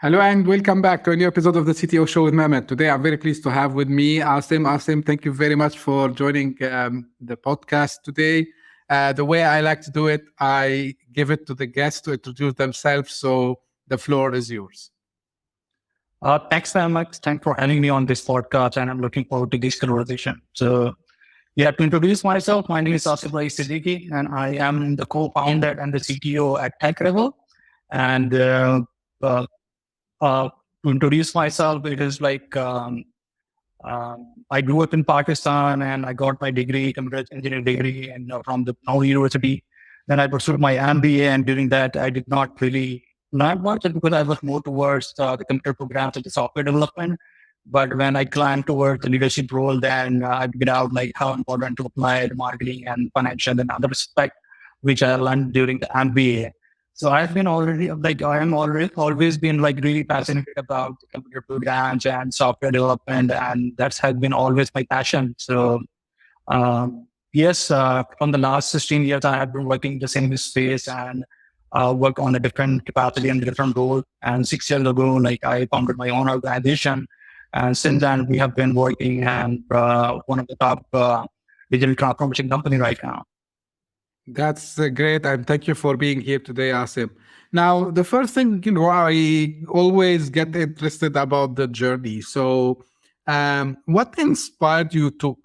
Hello and welcome back to a new episode of the CTO Show with Mehmet. Today, I'm very pleased to have with me Asim. Asim, thank you very much for joining the podcast today. The way I like to do it, I give it to the guests to introduce themselves. So the floor is yours. Thanks very much. Thanks for having me on this podcast, and I'm looking forward to this conversation. To introduce myself, my name is Asim Siddiqui, and I am the co-founder and the CTO at TekRevol. And uh, to introduce myself, it is I grew up in Pakistan, and I got my degree, computer engineering degree, and from the Noor University. Then I pursued my MBA, and during that, I did not really learn much because I was more towards the computer programs and the software development. But when I climbed towards the leadership role, then I figured out like how important to apply the marketing and financial and other aspect, which I learned during the MBA. So I've been already I am already always been like really fascinated about the computer programs and software development, and that's has been always my passion. Yes, from the last 16 years, I have been working in the same space and work on a different capacity and different role. And 6 years ago, like I founded my own organization, and since then we have been working and one of the top digital transformation company right now. That's great. And thank you for being here today, Asim. Now, the first thing, I always get interested about the journey. So, what inspired you to,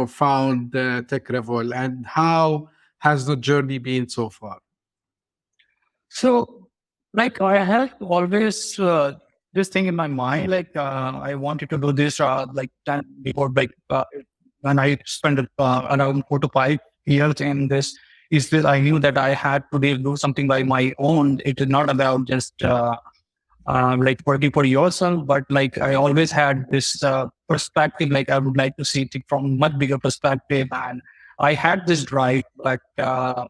found TekRevol, and how has the journey been so far? So, like I have always this thing in my mind, I wanted to do this like time before, when I spent around 4 to 5 years in this. Is this I knew that I had to do something by my own. It is not about just like working for yourself, but like I always had this perspective. Like I would like to see it from much bigger perspective, and I had this drive, but I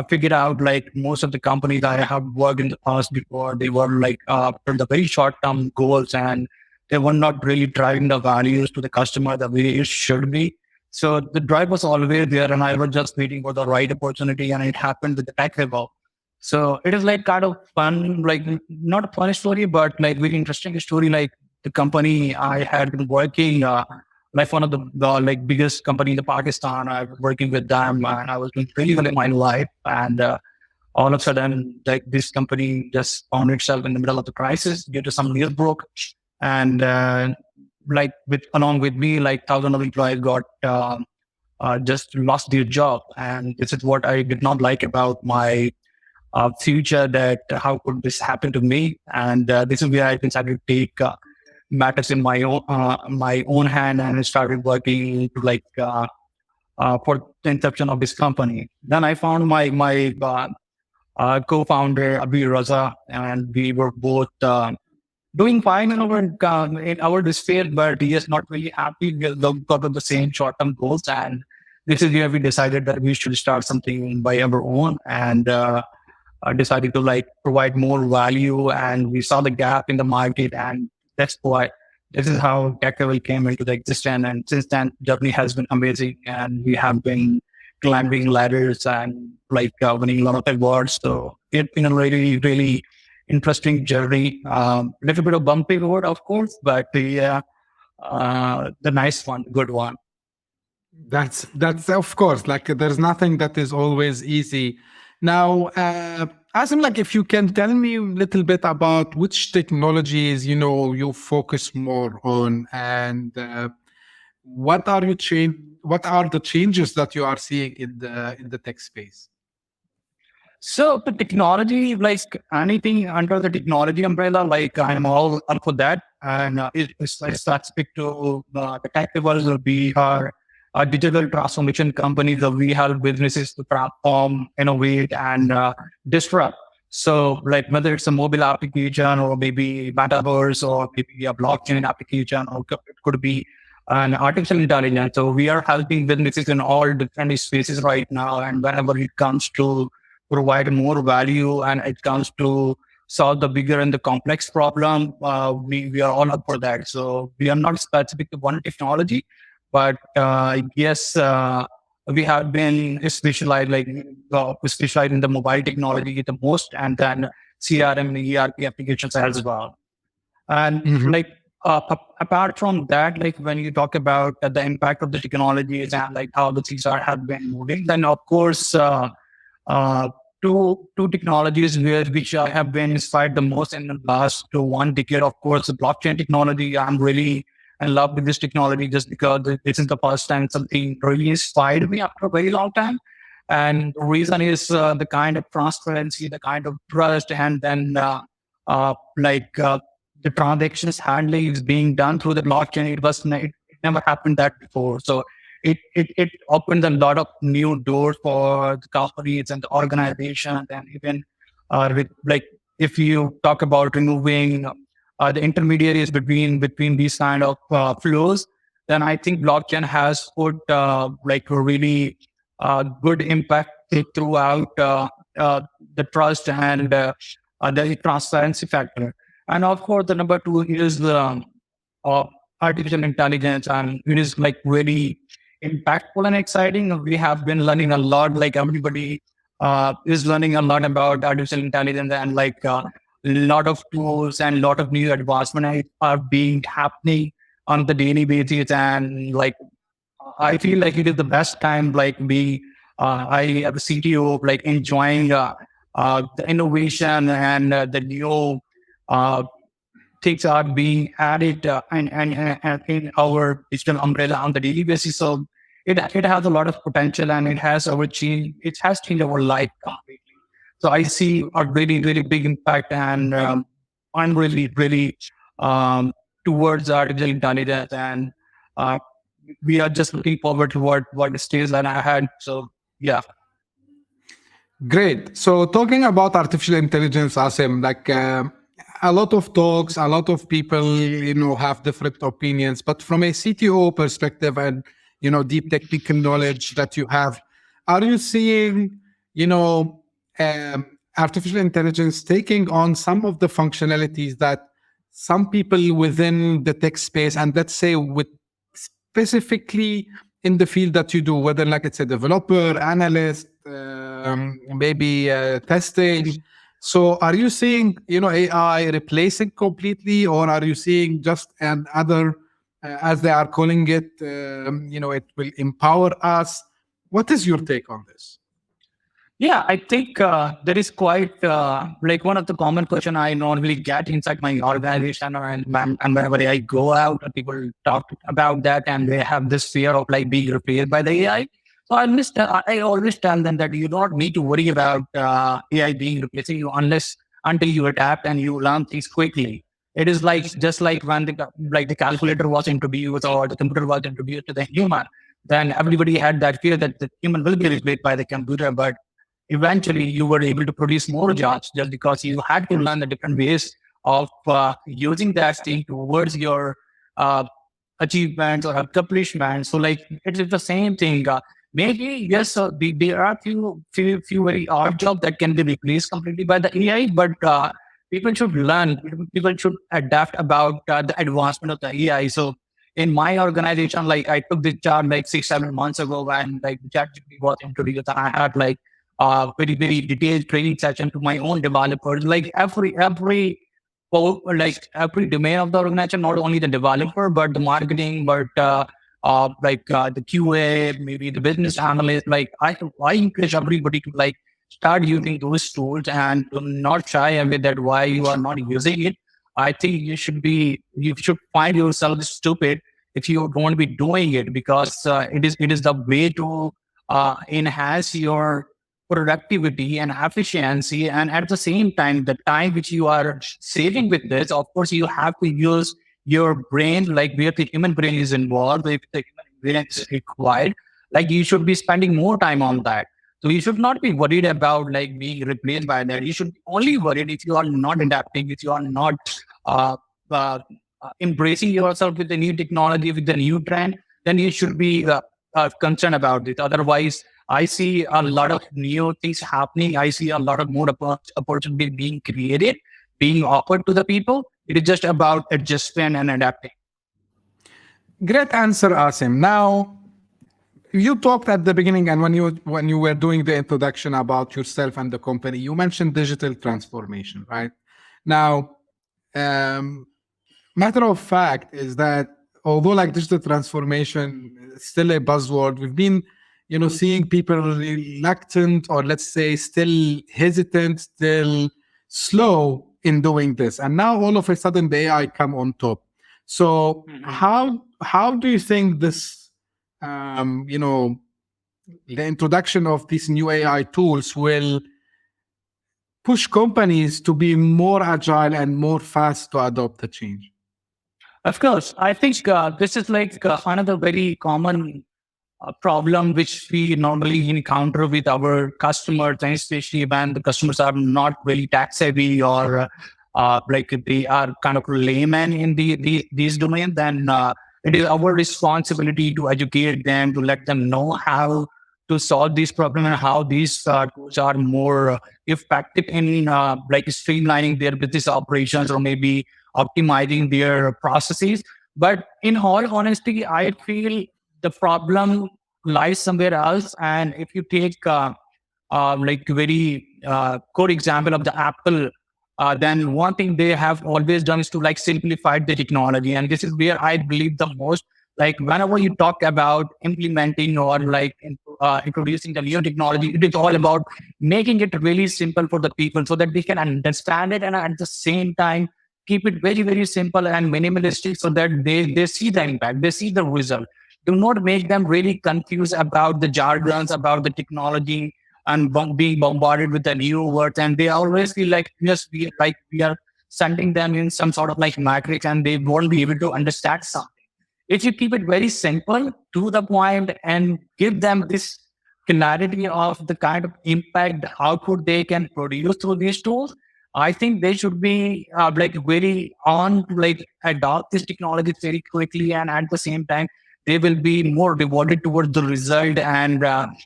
figured out like most of the companies I have worked in the past before, they were like for the very short term goals, and they were not really driving the values to the customer the way it should be. So the drive was always there, and I was just waiting for the right opportunity, and it happened with the TekRevol. So it is like kind of fun, like not a funny story, but like very interesting story. Like the company I had been working, like one of the like biggest company in the Pakistan. I was working with them, and I was doing really well in my life. And all of a sudden, like this company just found itself in the middle of the crisis due to some news broke, and like with along with me, like thousands of employees got just lost their job. And this is what I did not like about my future, that how could this happen to me? And this is where I decided to take matters in my own hand, and I started working to for the inception of this company. Then I found my co-founder Abhi Raza, and we were both doing fine in our despair, but he is not really happy because of the same short-term goals. And this is where we decided that we should start something by our own, and decided to like provide more value, and we saw the gap in the market, and that's why this is how TekRevol came into the existence. And since then, journey has been amazing, and we have been climbing ladders and like winning a lot of awards. So it's been a really, really interesting journey. Little bit of bumpy road, of course, but the nice one, good one. That's of course, like there's nothing that is always easy. Now, Asim, like if you can tell me a little bit about which technologies you focus more on, and what are the changes that you are seeing in the tech space? So the technology, like anything under the technology umbrella, like I'm all up for that. And it's like specific to the TekRevol will be our digital transformation company that we help businesses to transform, innovate, and disrupt. So like whether it's a mobile application or maybe metaverse or maybe a blockchain application, or it could be an artificial intelligence. So we are helping businesses in all different spaces right now. And whenever it comes to provide more value, and it comes to solve the bigger and the complex problem, we are all up for that. So we are not specific to one technology, but yes, we have been specialized, specialized in the mobile technology the most, and then CRM and ERP applications as well. And Mhm. like apart from that, like when you talk about the impact of the technologies and like how the things are have been moving, then of course uh, two technologies which I have been inspired the most in the last 1 decade. Of course, the blockchain technology. I'm really in love with this technology just because this is the first time something really inspired me after a very long time. And the reason is the kind of transparency, the kind of trust, and then like the transactions handling is being done through the blockchain. It never happened that before. So it opened a lot of new doors for the companies and the organizations, and even like if you talk about removing the intermediaries between these kind of flows, then I think blockchain has put like a really good impact throughout the trust and the transparency factor. And of course, the number two is the uh, artificial intelligence, and it is like really impactful and exciting. We have been learning a lot, like everybody is learning a lot about artificial intelligence, and like a lot of tools and lot of new advancements are being happening on the daily basis. And like I feel like it is the best time, like I have a CTO, like enjoying the innovation and the new uh, things are being added and in our digital umbrella on the daily basis. So it has a lot of potential, and it has changed our life completely. So I see a really big impact, and I'm really um, towards artificial intelligence, and uh, we are just looking forward to what stays that ahead. So yeah. Great. So talking about artificial intelligence, Asim, like a lot of talks, a lot of people, have different opinions. But from a CTO perspective and deep technical knowledge that you have, are you seeing, artificial intelligence taking on some of the functionalities that some people within the tech space, and let's say with specifically in the field that you do, whether like it's a developer, analyst, maybe testing. So are you seeing, AI replacing completely, or are you seeing just another, as they are calling it, it will empower us? What is your take on this? Yeah, I think there is quite like one of the common question I normally get inside my organization, and whenever I go out, people talk about that, and they have this fear of like being replaced by the AI. So I always tell them that you don't need to worry about AI being replacing you until you adapt and you learn things quickly. It is like just like when the calculator was introduced or the computer was introduced to the human, then everybody had that fear that the human will be replaced by the computer, but eventually you were able to produce more jobs just because you had to learn the different ways of using that thing towards your uh, achievements or accomplishments. So like it is the same thing. Maybe yes, there are few very odd jobs that can be replaced completely by the AI, but people should learn. People should adapt about the advancement of the AI. So in my organization, like I took this job like 6 7 months ago when like the ChatGPT was introduced, and I had like very detailed training session to my own developers. Like every domain of the organization, not only the developer but the marketing, but the QA, maybe the business analyst. Like I encourage everybody to like start using those tools and do not shy away that why you are not using it. I think you should find yourself stupid if you don't be doing it, because it is the way to enhance your productivity and efficiency. And at the same time, the time which you are saving with this, of course you have to use your brain, like where the human brain is involved, if the human brain is required, like you should be spending more time on that. So you should not be worried about like being replaced by that. You should be only worried if you are not adapting, if you are not uh, uh, embracing yourself with the new technology, with the new trend, then you should be concerned about it. Otherwise, I see a lot of new things happening. I see a lot of more opportunity being created, being offered to the people. It is just about adjustment and adapting. Great answer, Asim. Now, you talked at the beginning, and when you were doing the introduction about yourself and the company, you mentioned digital transformation, right? Now, um, Matter of fact is that although like digital transformation is still a buzzword, we've been, seeing people reluctant, or let's say still hesitant, still slow in doing this. And now all of a sudden the AI come on top. So how do you think this, the introduction of these new AI tools will push companies to be more agile and more fast to adopt the change? Of course, I think this is like another very common problem which we normally encounter with our customers, and especially when the customers are not really tech savvy, or like they are kind of layman in these domains. Then it is our responsibility to educate them, to let them know how to solve these problems and how these tools are more effective in like streamlining their business operations, or maybe optimizing their processes. But in all honesty, I feel the problem lies somewhere else. And if you take like very good example of the Apple, then one thing they have always done is to like simplify the technology. And this is where I believe the most. Like whenever you talk about implementing or like introducing the new technology, it is all about making it really simple for the people so that they can understand it, and at the same time keep it very, very simple and minimalistic so that they see the impact, they see the result. Do not make them really confused about the jargons, about the technology, and being bombarded with the new words. And they always feel like, yes, we are sending them in some sort of like matrix, and they won't be able to understand something. If you keep it very simple, to the point, and give them this clarity of the kind of impact, output they can produce through these tools, I think they should be like very on to like adopt this technology very quickly, and at the same time they will be more rewarded towards the result, and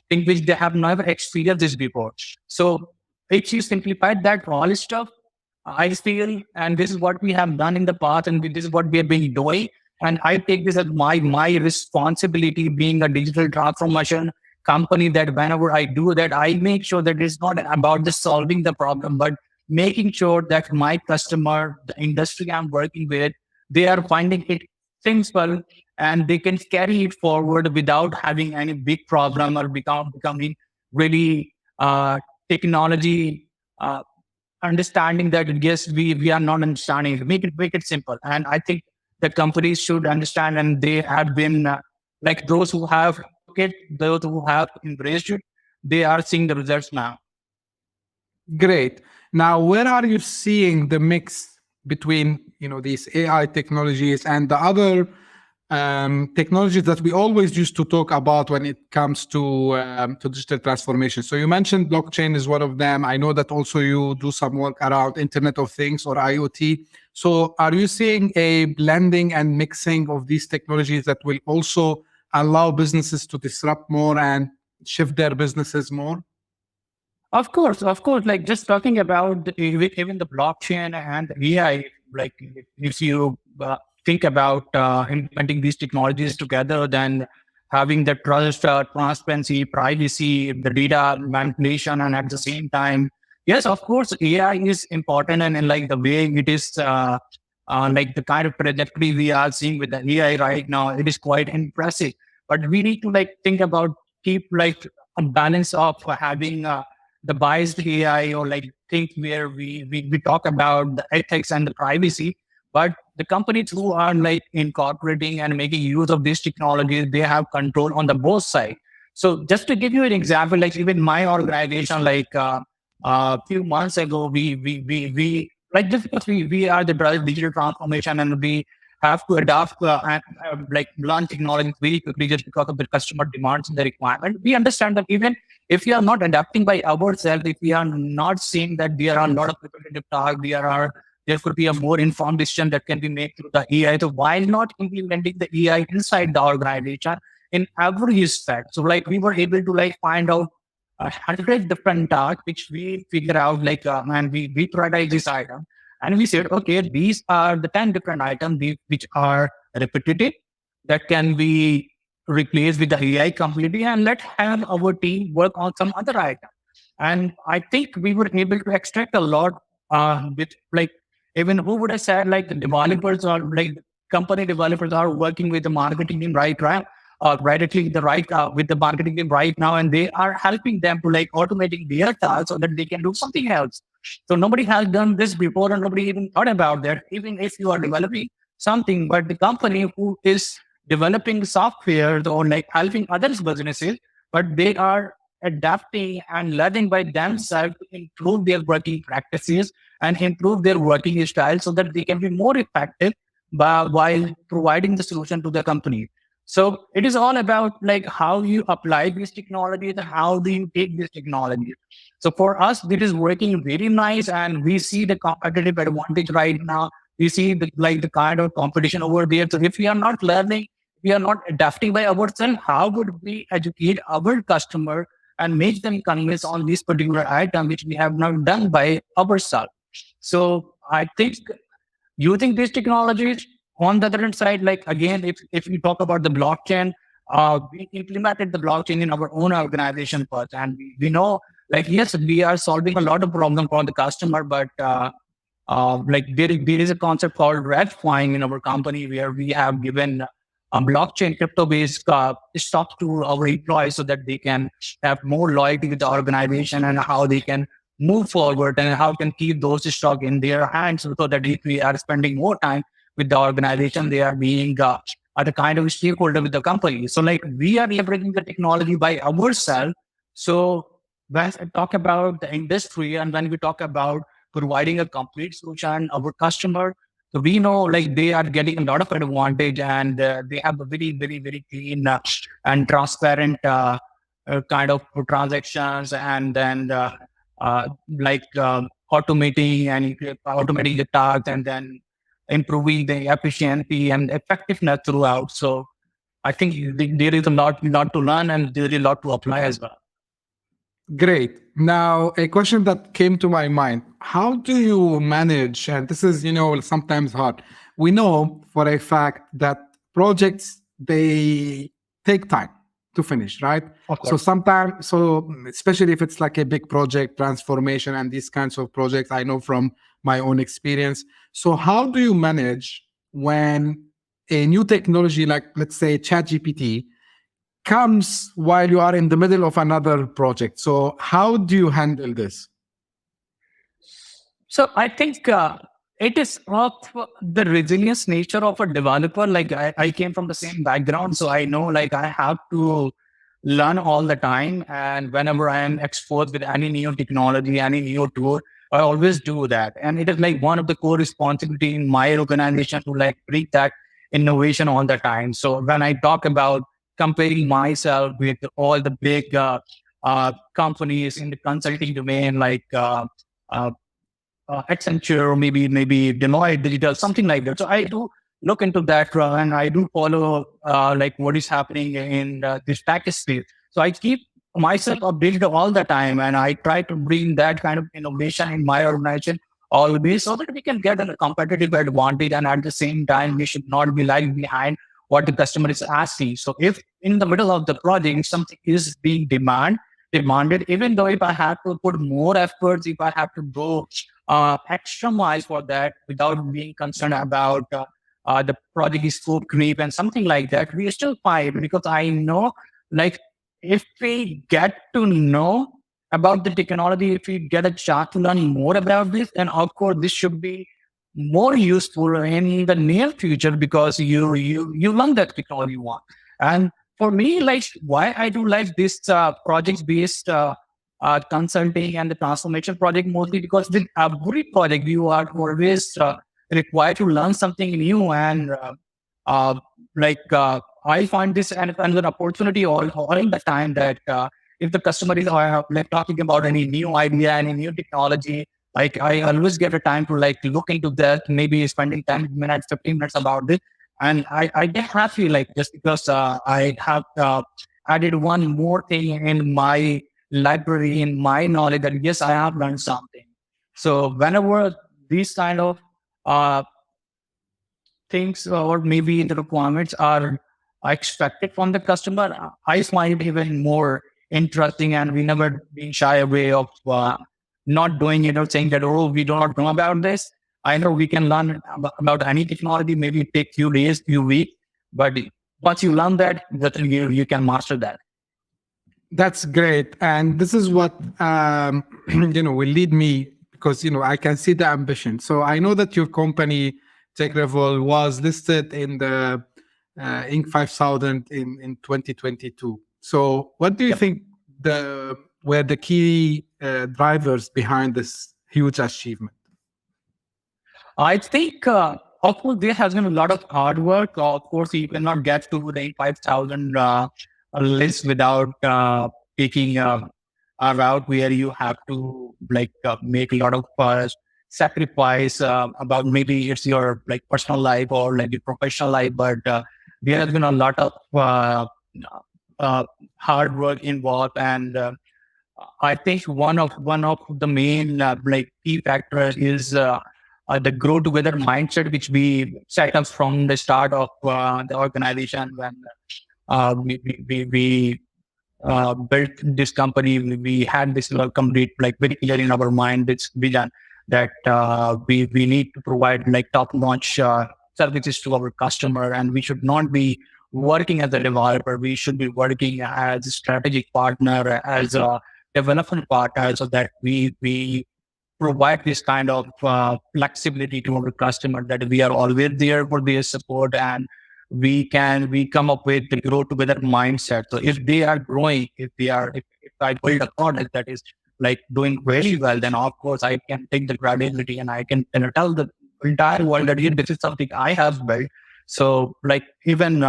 in which they have never experienced this before. So if you simplified that all stuff, I feel, and this is what we have done in the past, and this is what we have been doing. And I take this as my responsibility, being a digital transformation company, that whenever I do that, I make sure that it's not about just solving the problem, but making sure that my customer, the industry I'm working with, they are finding it simple, and they can carry it forward without having any big problem, or becoming really technology understanding that, yes, we are not understanding it. Make it simple. And I think the companies should understand, and they have been like those who have took it, those who have embraced it, they are seeing the results now. Great. Now, where are you seeing the mix between these AI technologies and the other technologies that we always used to talk about when it comes to digital transformation? So you mentioned blockchain is one of them. I know that also you do some work around Internet of Things or IoT. So are you seeing a blending and mixing of these technologies that will also allow businesses to disrupt more and shift their businesses more? Of course. Like just talking about even the blockchain and AI, like if you think about implementing these technologies together, then having the trust, transparency, privacy, the data manipulation, and at the same time, yes, of course, AI is important, and like the way it is, like the kind of trajectory we are seeing with the AI right now, it is quite impressive. But we need to like think about keep like a balance of having. The biased AI, or like think where we talk about the ethics and the privacy, but the companies who are like incorporating and making use of these technologies, they have control on the both side. So just to give you an example, like even my organization, like a few months ago, we like just because we are the digital transformation, and we have to adapt and like learn technology very quickly just because of the customer demands and the requirement. We understand that even if we are not adapting by ourselves, if we are not seeing that there are a lot of repetitive tasks, there could be a more informed decision that can be made through the AI. So why not implementing the AI inside the organization in every aspect? So like we were able to like find out 100 different tasks, which we figure out like, and we prioritize this item. And we said, okay, these are the 10 different items which are repetitive, that can be replaced with the AI completely, and let have our team work on some other item. And I think we were able to extract a lot with like Even who would have said like the developers or like the company developers are working with the marketing team right, right actually the right with the marketing team right now, and they are helping them to like automating their tasks so that they can do something else. So nobody has done this before, and nobody even thought about that. Even if you are developing something, but the company who is developing software or like helping others businesses, but they are adapting and learning by themselves to improve their working practices and improve their working style so that they can be more effective while providing the solution to the company. So it is all about like how you apply these technologies and how do you take this technology. So for us, it is working very nice, and we see the competitive advantage right now. We see the kind of competition over there. So if we are not learning, we are not adapting by ourselves, how would we educate our customer and make them convince on this particular item which we have not done by ourselves? So I think using these technologies on the other hand side, like again, if we talk about the blockchain, we implemented the blockchain in our own organization first, and we know like yes, we are solving a lot of problem for the customer, but like there is a concept called red flying in our company where we have given a blockchain crypto based stock to our employees so that they can have more loyalty with the organization and how they can move forward and how can keep those stock in their hands so that if we are spending more time with the organization, they are being the kind of stakeholder with the company. So like we are leveraging the technology by ourselves. So when I talk about the industry and when we talk about providing a complete solution, our customer, so we know like they are getting a lot of advantage, and they have a very clean and transparent kind of transactions, and then automating the tasks, and then improving the efficiency and effectiveness throughout. So I think there is a lot to learn, and there is a lot to apply as well. Great. Now, a question that came to my mind: how do you manage? And this is, sometimes hard. We know for a fact that projects, they take time to finish, right? Of So course. sometimes, especially if it's like a big project, transformation, and these kinds of projects, I know from my own experience. So how do you manage when a new technology, like let's say ChatGPT, comes while you are in the middle of another project? So how do you handle this? So I think it is of the resilience nature of a developer. Like I came from the same background, so I know like I have to learn all the time. And whenever I am exposed with any new technology, any new tool, I always do that. And it is like one of the core responsibility in my organization to like bring that innovation all the time. So when I talk about comparing myself with all the big companies in the consulting domain, like uh, Accenture, or maybe Deloitte Digital, something like that. So I do look into that, and I do follow like what is happening in this tech space. So I keep myself updated all the time, and I try to bring that kind of innovation in my organization always, so that we can get a competitive advantage. And at the same time, we should not be lagging behind what the customer is asking. So if in the middle of the project something is being demanded, even though if I have to put more efforts, if I have to go extra miles for that without being concerned about the project scope creep and something like that, we still fight because I know, like, if we get to know about the technology, if we get a chance to learn more about this, then of course this should be more useful in the near future because you learn that technology one. And for me, like why I do like this project based consulting and the transformation project mostly because with every project you are always required to learn something new, and uh, I find this another opportunity all the time that if the customer is like talking about any new idea, any new technology, like I always get a time to like look into that, maybe spending 10 minutes, 15 minutes about it. And I get happy like just because I have added one more thing in my library, in my knowledge that yes, I have learned something. So whenever these kind of uh, things or maybe the requirements are expected from the customer, I find it even more interesting, and we never being shy away of not doing it or saying that, oh, we do not know about this. I know we can learn about any technology. Maybe it take few days, few weeks, but once you learn that, then you can master that. That's great. And this is what, will lead me because, I can see the ambition. So I know that your company, TekRevol, was listed in the Inc. 5000 in 2022. So what do you Yep. think were the key drivers behind this huge achievement? I think, of course, there has been a lot of hard work. Of course, you cannot get to the 5,000 list without taking a route where you have to make a lot of sacrifice about maybe it's your personal life or your professional life, but there has been a lot of uh, hard work involved, and I think one of the main key factors is the grow together mindset, which we set up from the start of the organization when we built this company. We had this complete very clear in our mind this vision that we need to provide top notch services to our customer, and we should not be working as a developer. We should be working as a strategic partner, as a development partner, so that we provide this kind of flexibility to our customer, that we are always there for their support, and we come up with the grow together mindset. So if they are growing, if I build a product that is doing very well, then of course I can take the credibility and I can tell the entire world that this is something I have built. So even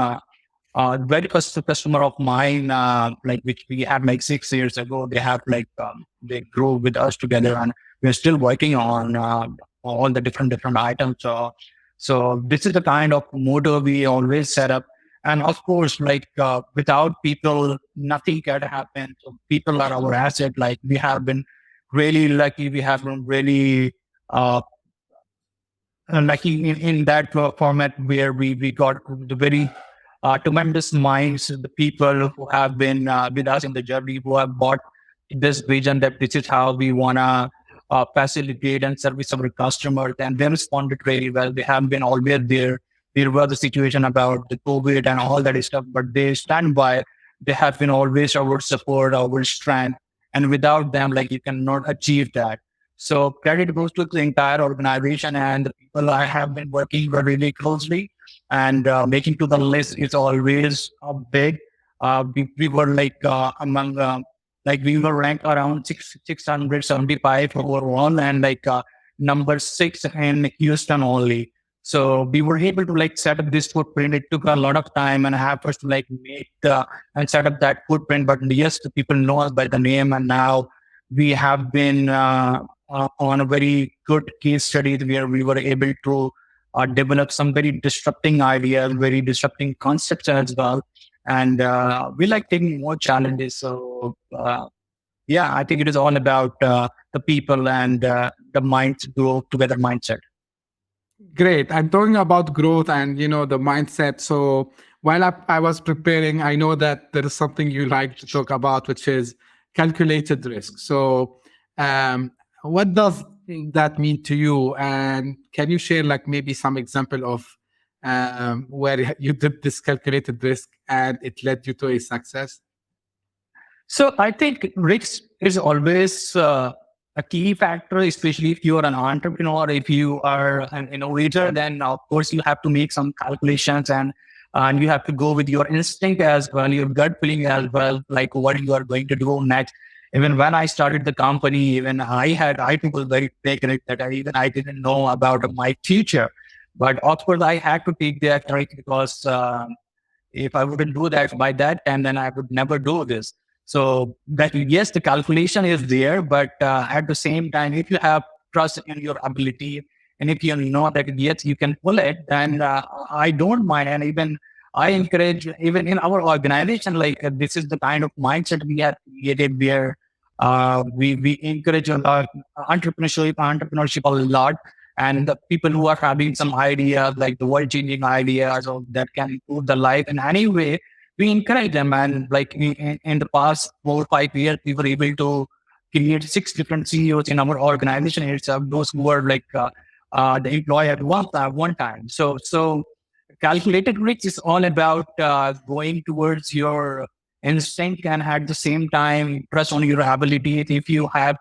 very first customer of mine, which we had 6 years ago, they have they grow with us together, and we're still working on all the different items. So this is the kind of motto we always set up. And of course, without people, nothing can happen. So people are our asset. We have been really lucky. We have been really uh, lucky in that format where we got the very tremendous minds, the people who have been with us in the journey, who have bought this vision that this is how we want to facilitate and service our customers. And they responded really well. They have been always there. There was the situation about the COVID and all that stuff, but they stand by. They have been always our support, our strength. And without them, you cannot achieve that. So credit goes to the entire organization and the people I have been working really closely, and making to the list is always big. We were among we were ranked around 675 overall, and number 6 in Houston only. So we were able to set up this footprint. It took a lot of time and a half for us to make and set up that footprint. But yes, the people know us by the name, and now we have been on a very good case study where we were able to develop some very disrupting ideas, very disrupting concepts as well. And we like taking more challenges. So yeah, I think it is all about the people and the minds grow together mindset. Great. I'm talking about growth and the mindset. So while I was preparing, I know that there is something you like to talk about, which is calculated risk. So what does that mean to you? And can you share maybe some example of where you did this calculated risk and it led you to a success? So I think risk is always a key factor, especially if you are an entrepreneur. If you are an innovator, then of course you have to make some calculations, and you have to go with your instinct as well, your gut feeling as well, like what you are going to do next. Even when I started the company, even I took a very big risk that I didn't know about my future. But of course, I had to take that risk because if I wouldn't do that by that time, then I would never do this. So that yes, the calculation is there, but at the same time, if you have trust in your ability, and if you know that yes, you can pull it, then I don't mind. And even I encourage, even in our organization, this is the kind of mindset we have created where we encourage entrepreneurship a lot. And the people who are having some ideas, like the world changing ideas, or that can improve the life in any way, we encourage them. And in the past 4 or 5 years, we were able to create 6 different CEOs in our organization itself. Those who were the employee at one time. So calculated risk is all about going towards your instinct and at the same time trust on your ability. If you have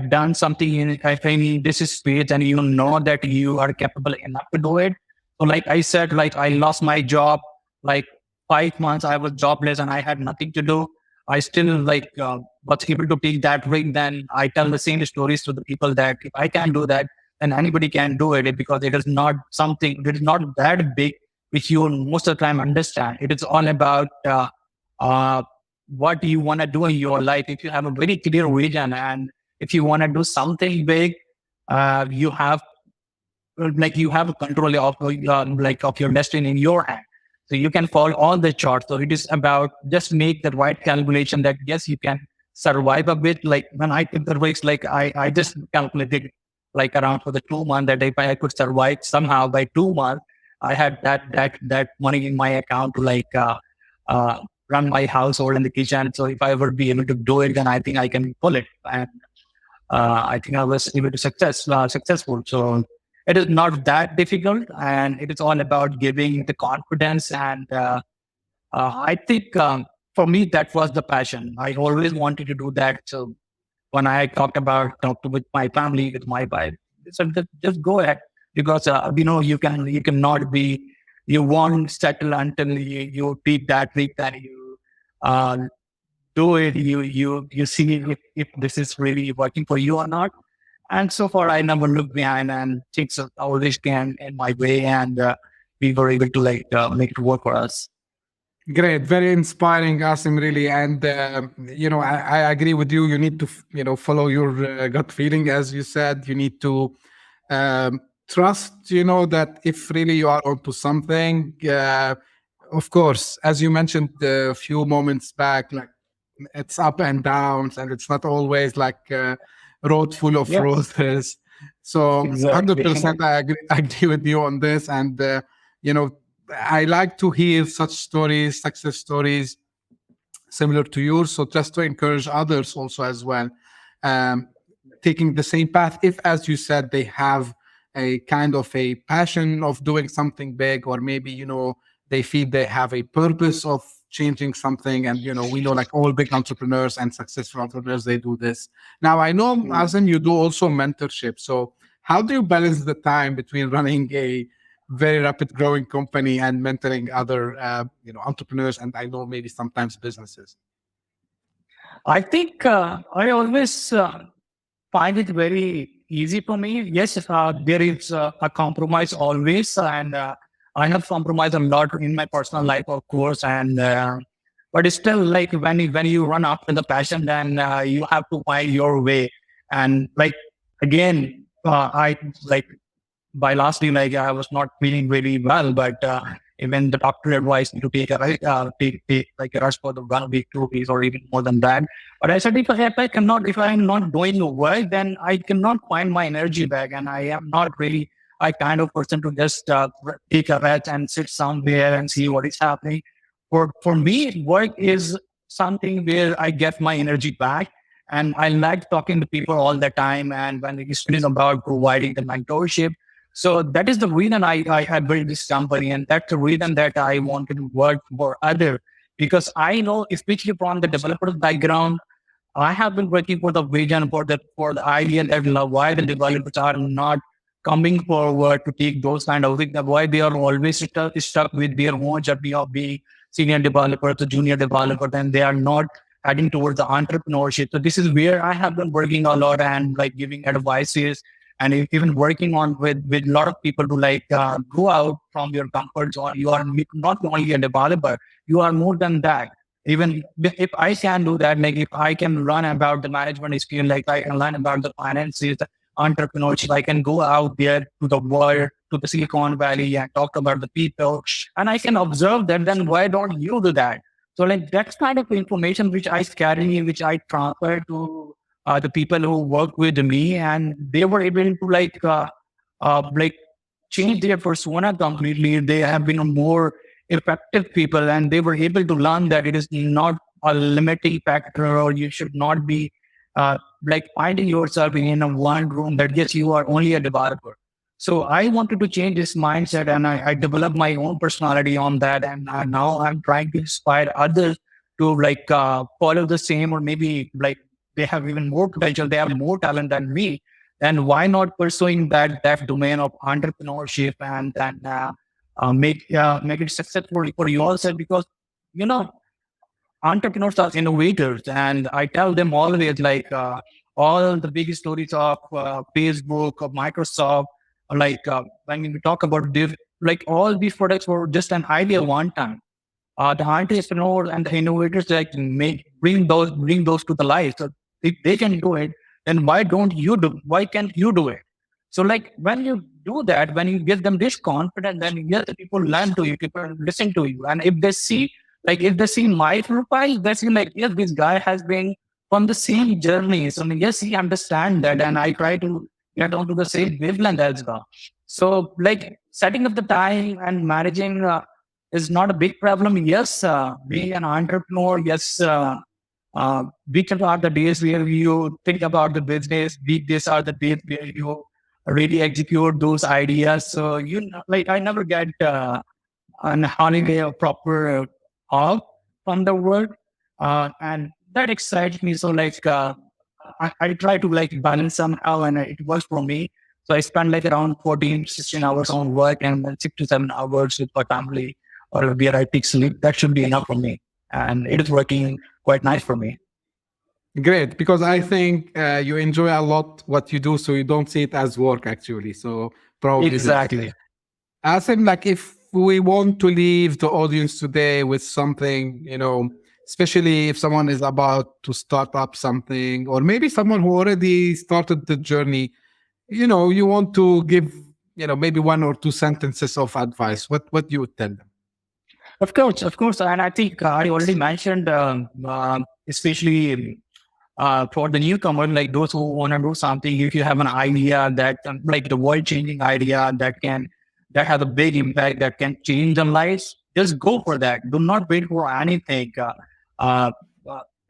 done something in, I think this is space and you know that you are capable enough to do it. So like I said, like I lost my job, like 5 months I was jobless and I had nothing to do. I still was able to take that risk. Then I tell the same stories to the people that if I can do that, then anybody can do it because it is not something, it is not that big, which you most of the time understand. It is all about uh, what you want to do in your life. If you have a very clear vision and if you want to do something big, you have you have a control of of your destiny in your hand. So you can follow all the charts. So it is about just make the right calculation that yes, you can survive a bit. Like when I took the risk, I just calculated like around for the 2 months that if I could survive somehow by 2 months, I had that money in my account to uh, run my household in the kitchen. So if I would be able to do it, then I think I can pull it. And I think I was able to successful. So it is not that difficult, and it is all about giving the confidence. And I think for me that was the passion. I always wanted to do that. So when I talked with my family, with my wife, they said that just go ahead because you cannot be, you won't settle until you take that risk that you uh, do it. You see if this is really working for you or not. And so far, I never looked behind and things always came in my way, and we were able to make it work for us. Great, very inspiring, Asim, really. And I agree with you. You need to follow your gut feeling, as you said. You need to trust, that if really you are onto something. Of course, as you mentioned a few moments back, like it's up and downs, and it's not always like a road full of Yes, roses. So exactly. 100% I agree with you on this. And you know I like to hear such stories, success stories similar to yours. So just to encourage others also as well, um, taking the same path. If, as you said, they have a kind of a passion of doing something big, or maybe they feel they have a purpose of changing something. And we know, like all big entrepreneurs and successful entrepreneurs, they do this. Now I know, Mm. Azim, you do also mentorship. So how do you balance the time between running a very rapid growing company and mentoring other entrepreneurs, and I know maybe sometimes businesses? I think I always find it very easy for me. Yes, there is a compromise always, and I have compromised a lot in my personal life, of course. And but it's still like when you run after the passion, then you have to find your way. And again, I like by lastly, I was not feeling really well, but even the doctor advised me to take like a rest for the 1 week, 2 weeks, or even more than that. But I said, if I'm not doing the work, then I cannot find my energy back, and I am not really a kind of person to just take a rest and sit somewhere and see what is happening. For me, work is something where I get my energy back. And I like talking to people all the time. And when it is about providing the mentorship, so that is the reason I had built this company, and that's the reason that I wanted to work for other, because I know, especially from the developer's background, I have been working for the vision, for the idea that why the developers are not coming forward to take those kind of things, why they are always stuck with their own journey of being senior developer to junior developer, and they are not heading towards the entrepreneurship. So this is where I have been working a lot and giving advices, and even working on with a lot of people to go out from your comfort zone. You are not only a developer, you are more than that. Even if I can do that, like if I can learn about the management skill, like I can learn about the finances, the entrepreneurship, I can go out there to the world, to the Silicon Valley, and talk about the people, and I can observe that. Then why don't you do that? So that's kind of information which I carry, which I transfer to the people who work with me, and they were able to like change their persona completely. They have been more effective people, and they were able to learn that it is not a limiting factor, or you should not be finding yourself in a one room that yes, you are only a developer. So I wanted to change this mindset, and I developed my own personality on that. And now I'm trying to inspire others to follow the same, or maybe like they have even more potential, they have more talent than me. And why not pursuing that domain of entrepreneurship, and then make it successful for yourself? Because you know entrepreneurs are innovators, and I tell them always all the big stories of Facebook, of Microsoft, when we talk about this, like all these products were just an idea one time. The entrepreneurs and the innovators make bring those to the life. So if they can do it, then why can't you do it? So like when you do that, when you give them this confidence, then yes, the people learn to you, people listen to you. And if they see my profile, they see like, yes, this guy has been from the same journey. So yes, he understand that, and I try to get onto the same wavelength as well. So like setting up the time and managing is not a big problem. Yes, being an entrepreneur, yes, weekends are the days where you think about the business. Weekdays are the days where you really execute those ideas. So like I never get an holiday or proper off from the work, and that excites me. So I try to like balance somehow, and it works for me. So I spend like around 14, 16 hours on work, and then 6 to 7 hours with my family, or where I take sleep. That should be enough for me. And it is working quite nice for me. Great, because I think you enjoy a lot what you do, so you don't see it as work actually. So proud you do. Exactly. Asim, like if we want to leave the audience today with something, especially if someone is about to start up something, or maybe someone who already started the journey, you want to give, maybe one or two sentences of advice. What you would tell them? Of course. And I think I already mentioned, especially for the newcomer, like those who want to do something, if you have an idea that, like the world changing idea that has a big impact, that can change their lives, just go for that. Do not wait for anything. Uh, uh,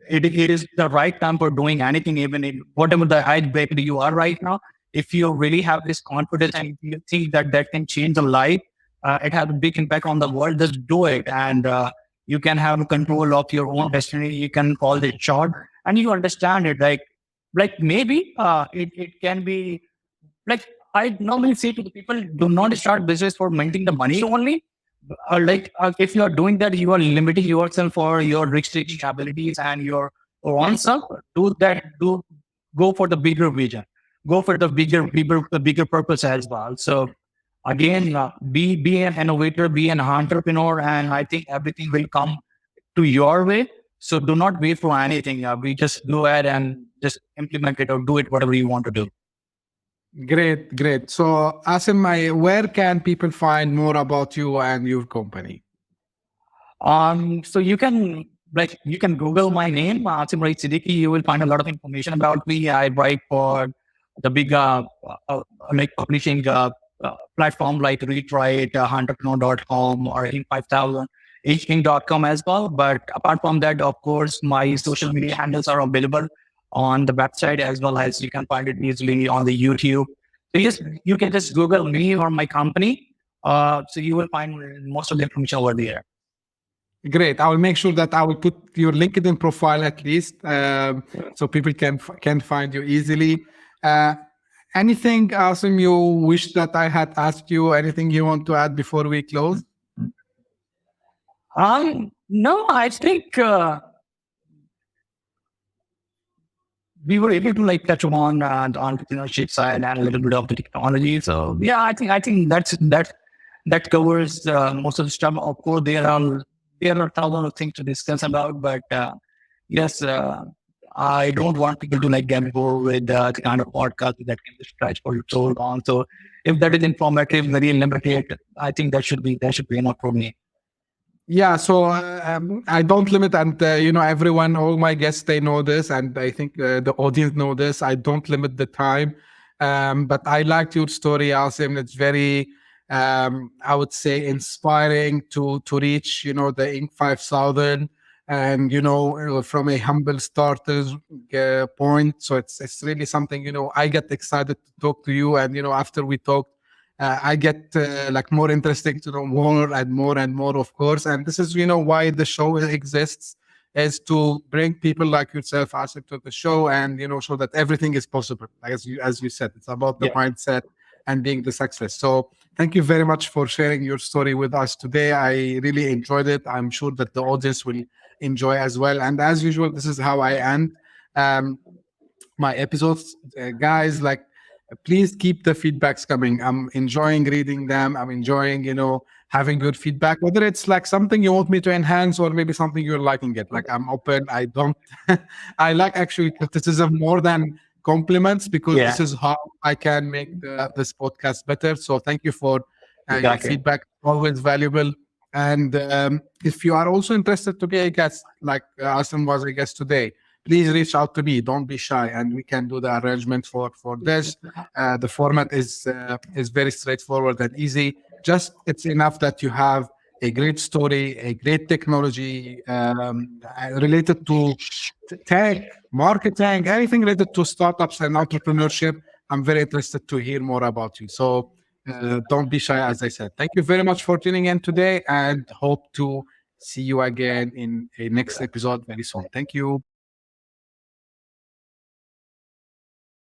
it is the right time for doing anything, even in whatever the height bracket you are right now. If you really have this confidence and you think that can change the life, it has a big impact on the world, just do it. And you can have control of your own destiny. You can call it short, and you understand it. Like maybe it can be like I normally say to the people, do not start business for minting the money only. If you are doing that, you are limiting yourself for your risk-taking abilities and your own self. Do that. Do go for the bigger vision. Go for the bigger purpose as well. So again, be an innovator, be an entrepreneur, and I think everything will come to your way. So do not wait for anything. We just go ahead and just implement it or do it whatever you want to do. Great, great. So, Asim, where can people find more about you and your company? So you can Google my name, Asim Siddiqui. You will find a lot of information about me. I write for the big like publishing platform like ReadWrite, entrepreneur.com, or Inc 5000, inc.com as well. But apart from that, of course, my social media handles are available on the website, as well as you can find it easily on the YouTube. So yes, you can just Google me or my company. So you will find most of the information over there. Great. I will make sure that I will put your LinkedIn profile at least, so people can find you easily. Uh, Anything, Asim, you wish that I had asked you? Anything you want to add before we close? No, I think we were able to like touch on the entrepreneurship side and a little bit of the technology. So yeah, I think that covers most of the stuff. Of course, there are thousands of things to discuss about, but yes, I don't want people to like get bored with the kind of podcast that can be stretched for so long. So if that is informative, very limited, I think that should be enough for me. Yeah, so I don't limit, and everyone, all my guests, they know this, and I think the audience know this. I don't limit the time, but I liked your story, Asim. It's very, I would say, inspiring to reach, the Inc 5000, and from a humble starter point. So it's really something. I get excited to talk to you, and after we talked. I get like more interesting to know more and more, of course. And this is, why the show exists, is to bring people like yourself, Asif, to the show, and show that everything is possible. As you said, it's about the Yeah. mindset and being the success. So thank you very much for sharing your story with us today. I really enjoyed it. I'm sure that the audience will enjoy as well. And as usual, this is how I end. Um, my episodes, guys. Like, please keep the feedbacks coming. I'm enjoying reading them. I'm enjoying, having good feedback, whether it's like something you want me to enhance or maybe something you're liking it. Like, I'm open. I don't, I like actually criticism more than compliments, because Yeah. this is how I can make this podcast better. So thank you for your Exactly. feedback. Always valuable. And if you are also interested to be a guest, like Asim was a guest today, please reach out to me. Don't be shy, and we can do the arrangement for this. The format is very straightforward and easy. Just it's enough that you have a great story, a great technology related to tech, marketing, anything related to startups and entrepreneurship. I'm very interested to hear more about you. So don't be shy, as I said. Thank you very much for tuning in today, and hope to see you again in a next episode very soon. Thank you.